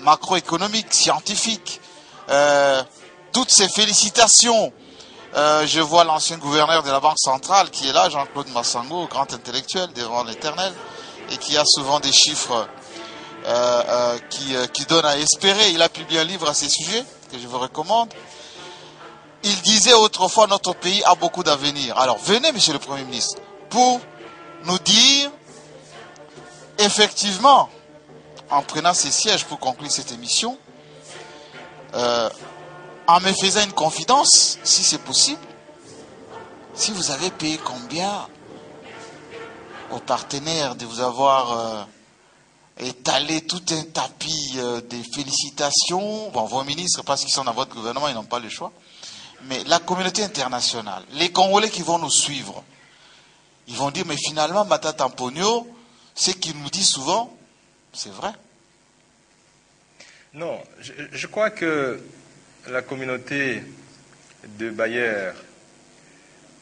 macroéconomiques, scientifiques. Toutes ces félicitations. Je vois l'ancien gouverneur de la Banque centrale qui est là, Jean-Claude Massango, grand intellectuel devant l'Éternel, et qui a souvent des chiffres qui donnent à espérer. Il a publié un livre à ces sujets que je vous recommande. Il disait autrefois notre pays a beaucoup d'avenir. Alors venez, monsieur le Premier ministre, pour nous dire effectivement, en prenant ces sièges pour conclure cette émission, en me faisant une confidence, si c'est possible, si vous avez payé combien aux partenaires de vous avoir étalé tout un tapis de félicitations. Bon, vos ministres, parce qu'ils sont dans votre gouvernement, ils n'ont pas le choix. Mais la communauté internationale, les Congolais qui vont nous suivre, ils vont dire, mais finalement, Matata Mponyo, ce qu'il nous dit souvent, c'est vrai. Non, je crois que la communauté de Bayer,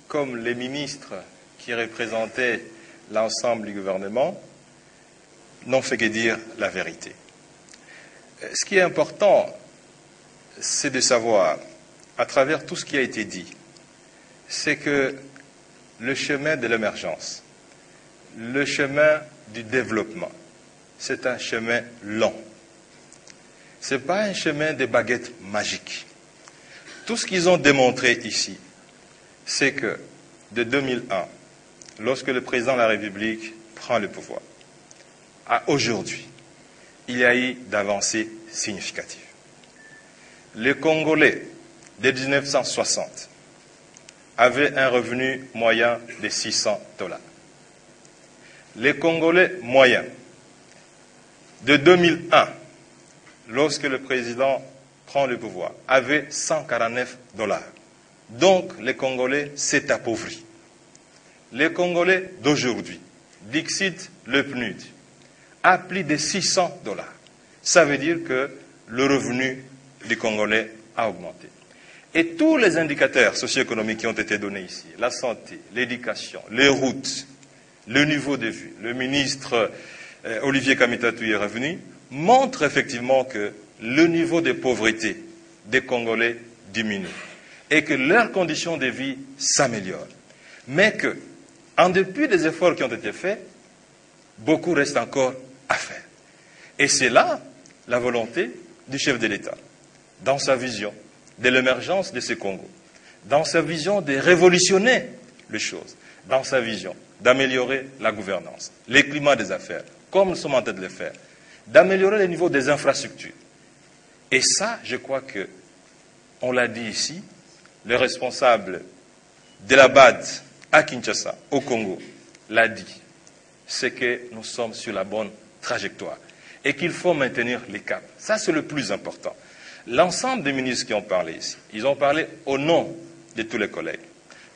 comme les ministres qui représentaient l'ensemble du gouvernement, n'ont fait que dire la vérité. Ce qui est important, c'est de savoir, à travers tout ce qui a été dit, c'est que le chemin de l'émergence, le chemin du développement, c'est un chemin long. Ce n'est pas un chemin de baguettes magiques. Tout ce qu'ils ont démontré ici, c'est que de 2001, lorsque le président de la République prend le pouvoir, à aujourd'hui, il y a eu d'avancées significatives. Les Congolais de 1960 avaient un revenu moyen de $600. Les Congolais moyens de 2001, lorsque le président prend le pouvoir, avaient $149. Donc, les Congolais s'est appauvris. Les Congolais d'aujourd'hui, dixit le PNUD, a plus de $600. Ça veut dire que le revenu du Congolais a augmenté. Et tous les indicateurs socio-économiques qui ont été donnés ici, la santé, l'éducation, les routes, le niveau de vie, le ministre Olivier Kamitatou est revenu, montrent effectivement que le niveau de pauvreté des Congolais diminue et que leurs conditions de vie s'améliorent. Mais que, en dépit des efforts qui ont été faits, beaucoup reste encore à faire. Et c'est là la volonté du chef de l'État, dans sa vision de l'émergence de ce Congo, dans sa vision de révolutionner les choses, dans sa vision d'améliorer la gouvernance, les climats des affaires, comme nous sommes en train de le faire, d'améliorer le niveau des infrastructures. Et ça, je crois que, on l'a dit ici, le responsable de la BAD à Kinshasa, au Congo, l'a dit, c'est que nous sommes sur la bonne trajectoire et qu'il faut maintenir les caps. Ça, c'est le plus important. L'ensemble des ministres qui ont parlé ici, ils ont parlé au nom de tous les collègues.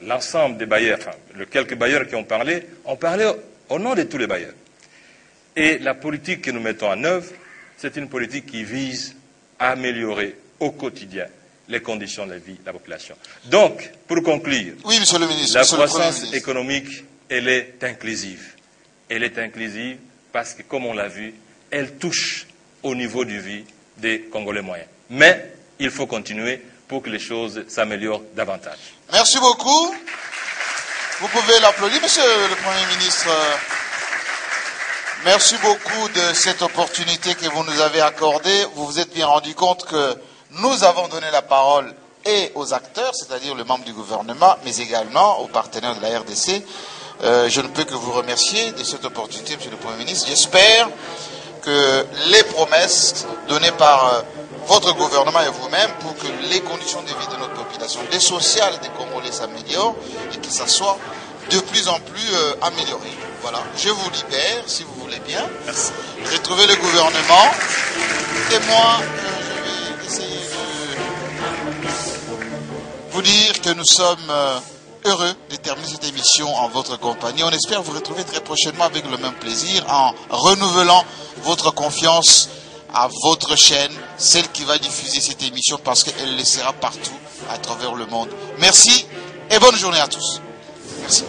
L'ensemble des bailleurs, enfin, les quelques bailleurs qui ont parlé au nom de tous les bailleurs. Et la politique que nous mettons en œuvre, c'est une politique qui vise à améliorer au quotidien les conditions de vie de la population. Donc, pour conclure, oui, monsieur le ministre, la croissance économique, elle est inclusive. Elle est inclusive parce que, comme on l'a vu, elle touche au niveau de vie des Congolais moyens. Mais il faut continuer pour que les choses s'améliorent davantage. Merci beaucoup. Vous pouvez l'applaudir, monsieur le Premier ministre. Merci beaucoup de cette opportunité que vous nous avez accordée. Vous vous êtes bien rendu compte que nous avons donné la parole et aux acteurs, c'est-à-dire les membres du gouvernement, mais également aux partenaires de la RDC. Je ne peux que vous remercier de cette opportunité, monsieur le Premier ministre. J'espère que les promesses données par votre gouvernement et vous-même pour que les conditions de vie de notre population, les sociales des Congolais s'améliorent et que ça soit de plus en plus amélioré. Voilà, je vous libère, si vous voulez bien. Merci. Retrouvez le gouvernement. Et moi, je vais essayer de vous dire que nous sommes heureux de terminer cette émission en votre compagnie. On espère vous retrouver très prochainement avec le même plaisir en renouvelant votre confiance à votre chaîne, celle qui va diffuser cette émission parce qu'elle le sera partout à travers le monde. Merci et bonne journée à tous. Merci.